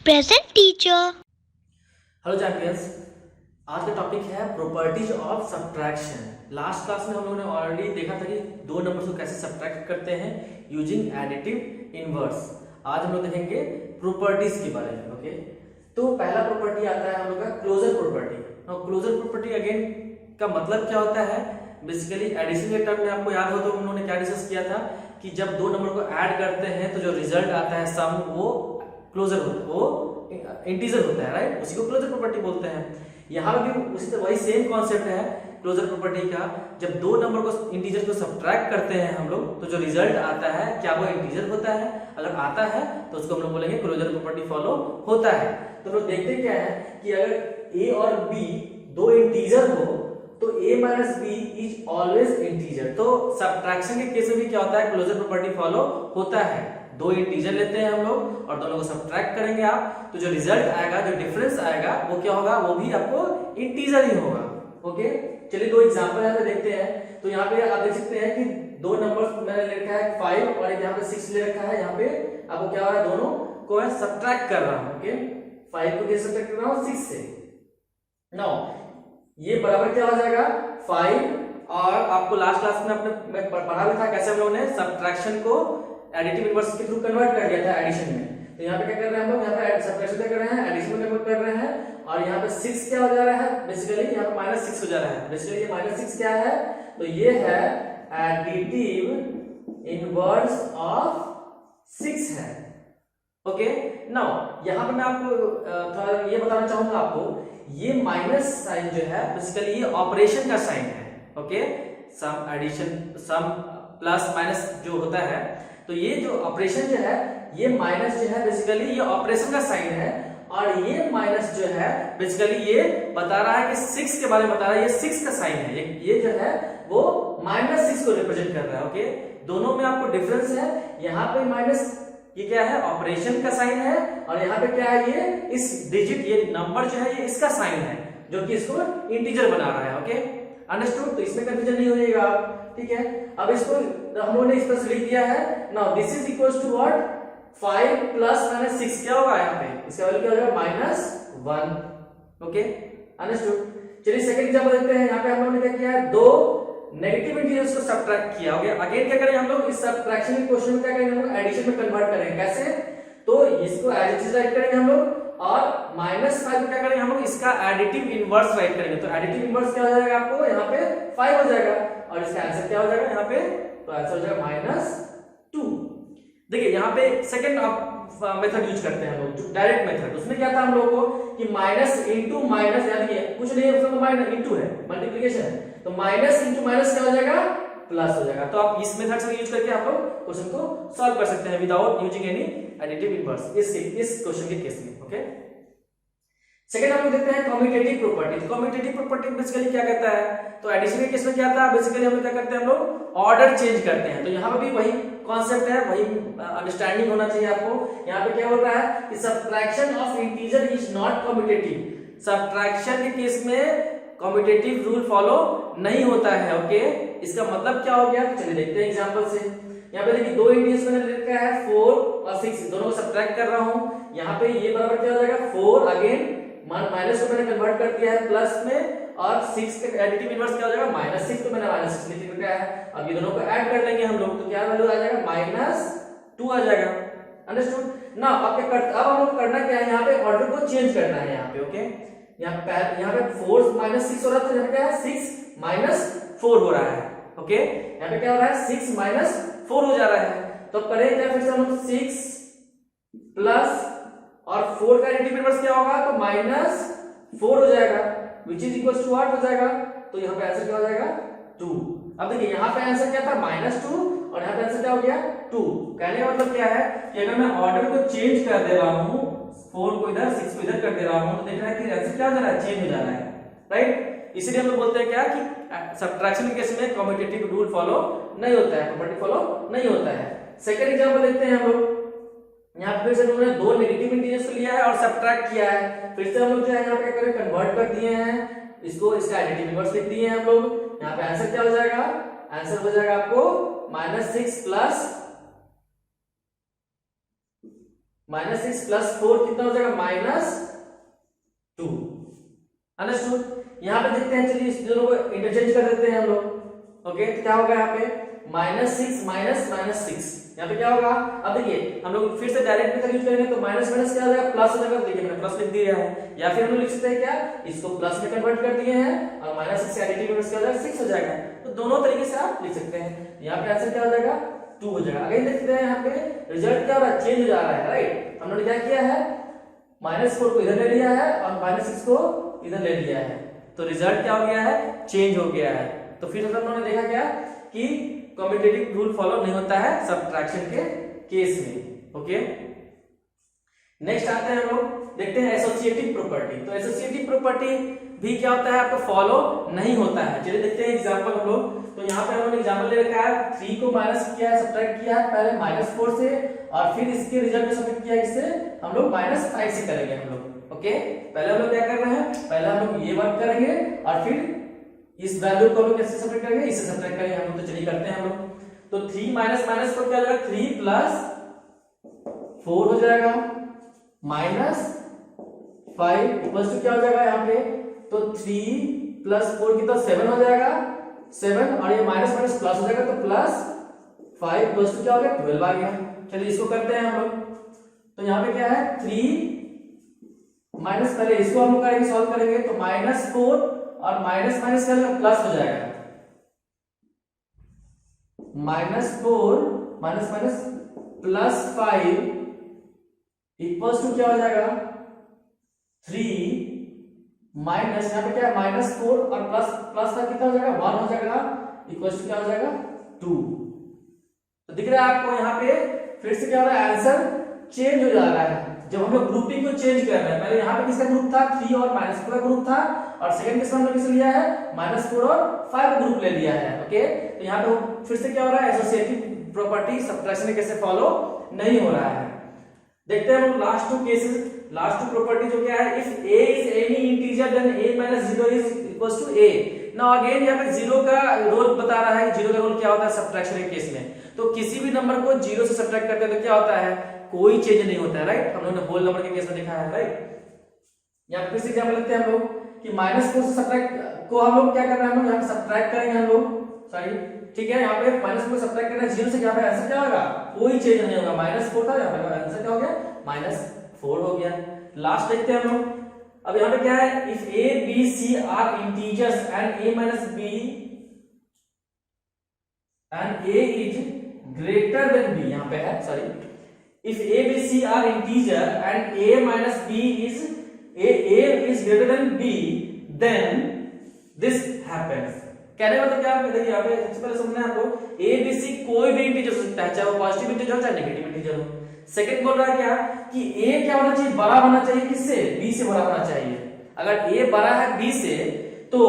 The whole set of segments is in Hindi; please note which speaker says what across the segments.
Speaker 1: Present teacher.
Speaker 2: हेलो चैंपियंस, आज का टॉपिक है properties of subtraction. Last class में हम लोगों ने ऑलरेडी देखा था कि दो नंबर्स को कैसे सब्ट्रैक्ट करते हैं यूजिंग एडिटिव इनवर्स। आज हम लोग देखेंगे प्रॉपर्टीज के बारे में। ओके, तो पहला प्रॉपर्टी आता है हम लोग का closure property. Closure property again का मतलब क्या होता है? बेसिकली एडिशन के टर्म में आपको याद हो तो हम लोगों ने क्या डिस्कस किया था कि जब दो नंबर को ऐड करते हैं तो जो रिजल्ट आता है सम, वो क्लोजर होता है, वो इंटीजर होता है, राइट? उसी को क्लोजर प्रॉपर्टी बोलते हैं। यहाँ पे भी उसी तरह वही सेम कॉन्सेप्ट है क्लोजर प्रॉपर्टी का। जब दो नंबर को इंटीजर को सब्ट्रैक्ट करते हैं हम लोग तो जो रिजल्ट आता है क्या वो इंटीजर होता है? अगर आता है तो उसको हम लोग बोलेंगे क्लोजर प्रॉपर्टी फॉलो होता है। तो लोग देखते क्या है कि अगर a और b दो इंटीजर हो तो a minus b is always integer. तो सब्ट्रैक्शन के केस में भी क्या होता है? क्लोजर प्रॉपर्टी फॉलो होता है। दो इंटीजर लेते हैं हम लोग और दोनों को सब्ट्रैक्ट करेंगे आप, तो जो रिजल्ट आएगा, जो डिफरेंस आएगा, वो क्या होगा? वो भी आपको इंटीजर ही होगा। ओके, चलिए दो एग्जांपल यहाँ पे देखते हैं। तो यहाँ पे आप देख सकते हैं कि दो नंबर्स मैंने ले रखा है 5 और एक यहाँ पे 6 ले रखा है। यहाँ पे आपको क्या हो रहा है? दोनों को मैं सब्ट्रैक्ट कर रहा हूँ। ओके, 5 को कैसे सब्ट्रैक्ट कर रहा हूँ? 6 से। नाउ ये बराबर क्या हो जाएगा? 5। और आपको लास्ट क्लास में आपने पढ़ा भी था कैसे हम लोगों ने सब्ट्रैक्शन को एडिटिव इनवर्स के थ्रू कन्वर्ट कर दिया था एडिशन में। तो यहाँ पे क्या कर रहे हैं हम लोग? यहाँ पे सब्ट्रैक्शन क्या कर रहे हैं? एडिशन में कन्वर्ट कर रहे हैं। और यहाँ पे 6 क्या हो जा रहा है? बेसिकली यहाँ पे -6 हो जा रहा है। बेसिकली ये -6 क्या है? तो ये है एडिटिव इनवर्स ऑफ 6 है। ओके, नाउ यहाँ पे मैं आपको थोड़ा ये बताना चाहूंगा आपको, ये माइनस साइन जो है बेसिकली ये ऑपरेशन का साइन है। ओके, सम एडिशन, सम प्लस माइनस जो होता है, तो ये जो ऑपरेशन जो है, ये माइनस जो है बेसिकली ये ऑपरेशन का साइन है। और ये माइनस जो है बेसिकली ये बता रहा है कि 6 के बारे में बता रहा है, ये 6 का साइन है। ये जो है वो -6 को रिप्रेजेंट कर रहा है। ओके, दोनों में आपको डिफरेंस है। यहाँ पे माइनस, ये क्या है? ऑपरेशन का साइन है। और यहाँ पे क्या है? ये इस डिजिट, ये नंबर जो है ये इसका साइन है, जो कि इसको इंटीजर बना रहा है। Okay, understood? तो इसमें कंफ्यूजन नहीं होएगा आप, ठीक है? अब इसको हम लोगों ने इस पर लिख दिया है। Now this is equals to what? 5 plus -6 क्या होगा? यहाँ पे इसका वैल्यू क्या हो जाएगा? -1। Okay, understood? चलिए सेकंड एग्जांपल देखते हैं। यहाँ पे हम लोगों ने क्या किया है? दो नेगेटिव इंटीजर्स को सब्ट्रैक्ट किया। ओके, अगेन क्या करें हम लोग? इस सब्ट्रैक्शन के क्वेश्चन में क्या करेंगे हम लोग? एडिशन में कन्वर्ट करेंगे। कैसे? तो इसको एज इट इज राइट करेंगे हम लोग, और -5 को क्या करेंगे हम लोग? इसका एडिटिव इनवर्स राइट करेंगे। तो एडिटिव इनवर्स क्या हो जाएगा आपको? यहाँ पे 5 हो जाएगा। और इसका आंसर क्या हो जाएगा यहाँ पे? तो आंसर हो जाएगा -2। देखिए यहाँ पे सेकंड मेथड यूज करते हैं हम लोग, डायरेक्ट मेथड। उसमें क्या था हम लोगों को कि माइनस इंटू माइनस, यानी कि कुछ नहीं है, उसमें माइनस इंटू है, मल्टीप्लिकेशन है। तो माइनस इंटू माइनस क्या हो जाएगा? प्लस हो जाएगा। तो आप इस मेथड से यूज करके आप लोग क्वेश्चन को सॉल्व कर सकते हैं without using any additive inverse इस क्वेश्चन के केस में। ओके, सेकंड हम लोग देखते हैं कम्यूटेटिव प्रॉपर्टी। तो कम्यूटेटिव प्रॉपर्टी बेसिकली क्या कहता है? तो एडिशन के केस में क्या था? बेसिकली हम लोग क्या करते हैं? हम लोग ऑर्डर चेंज करते हैं। तो यहाँ पे भी वही कॉन्सेप्ट है, वही अंडरस्टैंडिंग होना चाहिए आपको। यहाँ पे क्या बोल रहा है कि subtraction of integer is not commutative. Subtraction के केस में कम्यूटेटिव रूल फॉलो नहीं होता है। ओके, इसका मतलब क्या हो गया? तो चलिए देखते हैं एग्जांपल से। यहाँ पे देखिए दो इंटीजर्स मैंने लिखा है 4 और 6, दोनों को सब्ट्रैक्ट कर रहा हूँ। यहाँ पे ये बराबर क्या हो जाएगा? 4, अगेन माइनस को मैंने कन्वर्ट कर दिया है प्लस में, और 6 का एडिटिव इनवर्स क्या हो जाएगा? -6। तो मैंने -6 लिख रखा है। अब ये दोनों को ऐड कर लेंगे हम लोग, तो क्या वैल्यू आ जाएगा? -2 आ जाएगा। अंडरस्टूड? ना अब क्या करते, अब हम लोग करना क्या है? यहाँ पे ऑर्डर को चेंज करना है। यहाँ पे ओके, यहाँ पे 4 -6 हो रहा था, यहाँ पे क्या है? 6 -4 हो रहा है। ओके, यहाँ पे क्या हो रहा है? 6 -4 हो जा रहा है। तो करें क्या? फिर से हम लोग 6 प्लस और 4 का एडिटिव इनवर्स क्या होगा? तो -4 हो जाएगा, which is equals to what हो जाएगा? तो यहाँ पे आंसर क्या हो जाएगा? 2। अब देखिए यहाँ पे आंसर क्या था? -2, और यहाँ पे आंसर क्या हो गया? 2। कहने का मतलब क्या है कि अगर मैं ऑर्डर को चेंज कर दे रहा हूँ, 4 को इधर 6 को इधर कर दे रहा हूँ, तो देख रहा है कि आंसर क्या हो जा रहा है? चेंज हो जा रहा है, राइट? इसीलिए हम लोग बोलते हैं क्या कि सब्ट्रैक्शन के केस में कम्यूटेटिव रूल फॉलो नहीं होता है, प्रॉपर्टी फॉलो नहीं होता है। सेकंड एग्जांपल देखते हैं हम लोग। यहाँ पे फिर से उन्होंने दो नेगेटिव इंटीजर्स को लिया है और सब्ट्रैक्ट किया है। फिर से हम लोग जो है यहाँ पे क्या करें? कन्वर्ट कर दिए हैं इसको, इसका एडिटिव इनवर्स लिख दिए हैं हम लोग। यहाँ पे आंसर क्या हो जाएगा? आंसर हो जाएगा आपको -6 प्लस -6 + 4 कितना हो जाएगा -2। अंडरस्टूड। यहाँ पे देखते हैं, चलिए इस दोनों को इंटरचेंज कर देते हैं हम लोग। ओके, तो क्या होगा यहाँ पे -6 -6, यहाँ पे क्या होगा। अब देखिए हम लोग फिर से डायरेक्ट मेथड यूज करेंगे तो माइनस माइनस क्या हो जाएगा प्लस हो जाएगा। देखिए मैंने प्लस लिख दिया है, या फिर हम लोग लिख सकते हैं क्या, इसको प्लस में कन्वर्ट कर दिए हैं और -6 से एडिटिव में क्या हो जाएगा 6 हो जाएगा। तो दोनों तरीके से आप लिख सकते हैं। यहाँ पे आंसर क्या हो जाएगा 2 हो जाएगा। अगेन देखते हैं यहाँ पे रिजल्ट क्या हो रहा है, चेंज हो जा रहा है, राइट। हमने क्या किया है, -4 को इधर ले लिया है और -6 को इधर ले लिया है, तो रिजल्ट क्या हो गया है, चेंज हो गया है। तो फिर हम लोगों ने देखा क्या कि कम्यूटेटिव रूल फॉलो नहीं होता है सब्ट्रैक्शन के केस में। ओके, नेक्स्ट आते हैं हम लोग देखते हैं एसोसिएटिव प्रॉपर्टी। तो एसोसिएटिव प्रॉपर्टी भी क्या होता है, आपको फॉलो नहीं होता है। चलिए देखते हैं एग्जांपल हम लोग। तो यहाँ पे हमने एग्जांपल ले रखा है, 3 को माइनस किया है, सब्ट्रैक्ट किया है पहले -4 से और फिर इसके रिजल्ट में सब्ट्रैक्ट किया है, इससे हम लोग -5 से करेंगे हम लोग। ओके, पहले हम लोग क्या कर रहे हैं, पहले हम लोग ये वर्क करेंगे और फिर इस वैल्यू को हम लोग कैसे सब्ट्रैक्ट करेंगे, इससे सब्ट्रैक्ट करेंगे हम लोग। तो चलिए करते हैं हम लोग। तो 3 माइनस माइनस को क्या हो जाएगा, 3 + 4 हो जाएगा -5 इक्वल्स टू क्या हो जाएगा यहाँ पे, तो 3 + 4 कितना 7 हो जाएगा, 7 और ये माइनस माइनस प्लस हो जाएगा तो +5 इक्वल्स टू क्या हो गया 12 आ गया। चलिए इसको करते हैं हम लोग। तो यहाँ पे क्या है 3 माइनस, पहले इसको हम लोग करेंगे, सॉल्व करेंगे तो -4 और माइनस माइनस क्या प्लस हो जाएगा, -4 माइनस माइनस +5 इक्वल्स टू क्या हो जाएगा 3 माइनस, यहाँ पे क्या है -4 और प्लस प्लस का कितना हो जाएगा 1 हो जाएगा, इक्वल्स टू क्या हो जाएगा 2। तो दिख रहा है आपको यहाँ पे फिर से क्या हो रहा है, आंसर चेंज हो जा रहा है जब हम लोग ग्रुपिंग को चेंज कर रहे हैं। पहले यहाँ पे किसका ग्रुप था, 3 और -4 का ग्रुप था, और सेकंड केस में हमने किसे लिया है, -4 और 5 का ग्रुप ले लिया है। ओके, तो यहाँ पे फिर से क्या हो रहा है, एसोसिएटिव प्रॉपर्टी सब्ट्रैक्शन कैसे फॉलो नहीं हो रहा है। देखते हैं हम लास्ट 2 केसेस। लास्ट 2 प्रॉपर्टी जो क्या है, if a is any integer then a - 0 is equals to a। Now again यहाँ पे 0 का रोल बता रहा है, 0 का रोल क्या होता है सब्ट्रैक्शन के केस में। तो किसी भी नंबर को 0 से सब्ट्रैक्ट करते हैं तो क्या होता है, कोई चेंज नहीं होता है, राइट। हम लोगों ने होल नंबर के केस में देखा है, राइट। यहाँ फिर से एग्जांपल लेते हैं हम लोग कि -4 से सब्ट्रैक्ट को हम लोग क्या कर रहे हैं, हम लोग यहाँ पे सब्ट्रैक्ट करेंगे हम लोग, सॉरी ठीक है, यहाँ पे -4 को सब्ट्रैक्ट करना है 0 से, यहाँ पे आंसर क्या होगा, कोई चेंज नहीं होगा, -4 था, यहाँ पे आंसर क्या हो गया -4 हो गया। लास्ट देखते हैं हम लोग। अब यहाँ पे क्या है, if a b c are integers and a is greater than b, यहाँ पे है sorry, if a b c are integer and a - b is a is greater than b then this happens। कहने का मतलब क्या है, देखिए यहाँ पे सबसे पहले समझना है आपको, a b c कोई भी इंटीजर हो सकता है, चाहे वो पॉजिटिव इंटीजर हो चाहे नेगेटिव इंटीजर हो। सेकंड बोल रहा है क्या कि a क्या होना चाहिए, बड़ा होना चाहिए किससे, b से बड़ा होना चाहिए। अगर a बड़ा है b से तो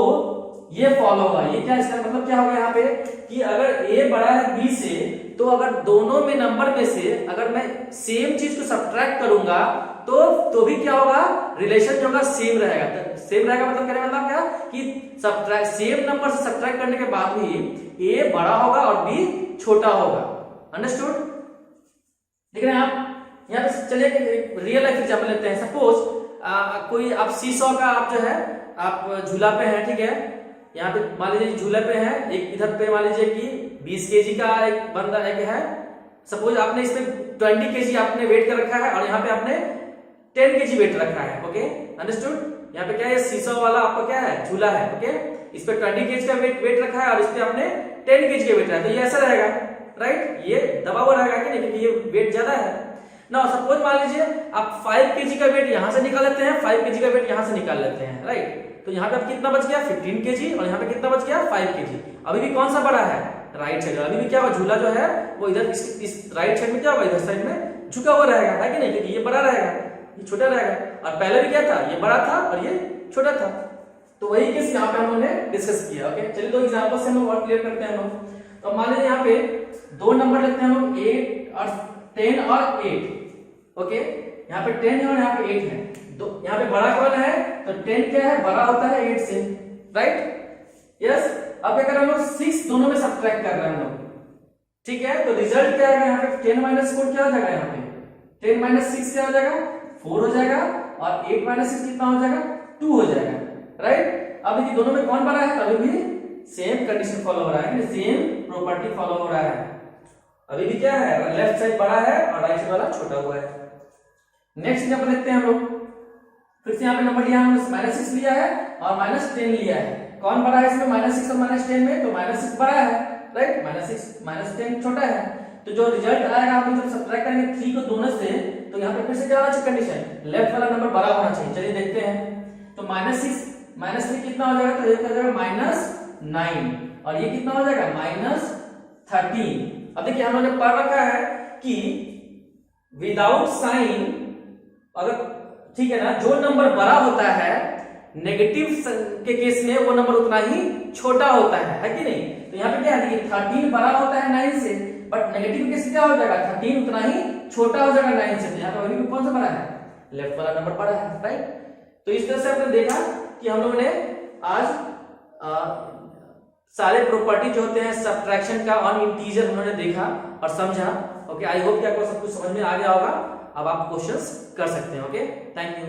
Speaker 2: ये फॉलो होगा, ये क्या, इसका मतलब क्या होगा यहाँ पे कि अगर a बड़ा है b से तो अगर दोनों में नंबर में से अगर मैं सेम चीज को सब्ट्रैक्ट करूंगा तो भी क्या होगा, रिलेशन जो होगा सेम रहेगा। तो सेम रहेगा मतलब कहने मतलब क्या कि सब्ट्रैक्ट सेम नंबर से सब्ट्रैक्ट करने के बाद भी a बड़ा होगा और b छोटा होगा। अंडरस्टूड, देख रहे हैं आप। यहाँ पे चलिए रियल लाइफ एग्जांपल लेते हैं। सपोज कोई आप सीसॉ का आप जो है आप झूला पे हैं, ठीक है, यहाँ पे मान लीजिए झूले पे है, एक इधर पे मान लीजिए कि 20 केजी का एक बंदा एक है। सपोज आपने इसमें 20 केजी आपने वेट कर रखा है और यहाँ पे आपने 10 केजी वेट रखा है। Okay, understood. यहाँ पे क्या है, सीसॉ वाला आपका क्या है, झूला है। ओके, इस पे 20 केजी का वेट रखा है और इस पे आपने 10 केजी का वेट रखा है, तो ये ऐसा रहेगा, राइट, ये दबा हुआ रहेगा कि नहीं, क्योंकि ये वेट ज्यादा है ना। सपोज मान लीजिए आप 5 केजी का वेट यहां से निकाल लेते हैं, 5 केजी का वेट यहां से निकाल लेते हैं, राइट। तो यहाँ पे अब कितना बच गया 15 केजी और यहाँ पे कितना बच गया 5 केजी। अभी भी कौन सा बड़ा है, राइट साइड। अभी भी क्या होगा, झूला जो है वो इधर इस राइट साइड में क्या होगा, इधर साइड में झुका हुआ रहेगा, है कि नहीं, क्योंकि ये बड़ा रहेगा ये छोटा रहेगा। और पहले भी क्या था, ये बड़ा था और ये छोटा था। तो वही केस यहाँ पे हम लोगों ने डिस्कस किया। ओके, चलिए 2 एग्जांपल से हम लोग और क्लियर करते हैं हम लोग। तो मान लीजिए यहाँ पे 2 नंबर लेते हैं हम लोग, 8 और 10 और 8। ओके, यहाँ पे 10 है और यहाँ पे 8 है। यहाँ पे बड़ा कौन है, तो 10 क्या है, बड़ा होता है 8 से, राइट। यस, अब क्या कर रहे हैं हम लोग, 6 दोनों में सब्ट्रैक्ट कर रहे हैं हम लोग, ठीक है। तो रिजल्ट क्या आएगा यहाँ पे, 10 - 4 क्या हो जाएगा यहाँ पे 10 माइनस 6 क्या हो जाएगा 4 हो जाएगा, और 8 माइनस 6 कितना हो जाएगा 2 हो जाएगा, राइट। अब देखिए दोनों में कौन बड़ा है, अभी भी सेम कंडीशन फॉलो हो रहा है, सेम प्रॉपर्टी फॉलो हो रहा है। अभी भी क्या है, लेफ्ट साइड बड़ा है और राइट साइड वाला छोटा हुआ है। नेक्स्ट यहाँ देखते हैं हम लोग, फिर से यहाँ पे नंबर लिया हमने -6 लिया है और -10 लिया है। कौन बड़ा है इसमें -6 और -10 में, तो -6 बड़ा है, राइट, -6 -10 छोटा है। तो जो रिजल्ट आएगा हम जब सब्ट्रैक्ट करेंगे 3 को दोनों से, तो यहाँ पे फिर से क्या होना चाहिए कंडीशन, लेफ्ट वाला नंबर बड़ा होना चाहिए। चलिए देखते हैं, तो -6 -3 कितना हो जाएगा, तो ये हो जाएगा -9, और ये कितना हो जाएगा -13। अब देखिए हम लोगों ने पढ़ रखा है कि विदाउट साइन, अगर ठीक है ना, जो नंबर बड़ा होता है नेगेटिव के केस में वो नंबर उतना ही छोटा होता है कि नहीं। तो यहाँ पे क्या है, देखिए 13 बड़ा होता है 9 से, बट नेगेटिव केस क्या हो जाएगा 13 उतना ही छोटा हो जाएगा 9 से। तो यहाँ पे वैल्यू कौन सा बड़ा है, लेफ्ट वाला नंबर बड़ा है, राइट। तो इस तरह से आपने देखा कि हम लोगों ने आज सारे प्रॉपर्टी जो होते हैं सब्ट्रैक्शन का ऑन इंटीजर उन्होंने देखा और समझा। ओके, आई होप कि आपको सब कुछ समझ में आ गया होगा। अब आप क्वेश्चंस कर सकते हैं। Okay, thank you.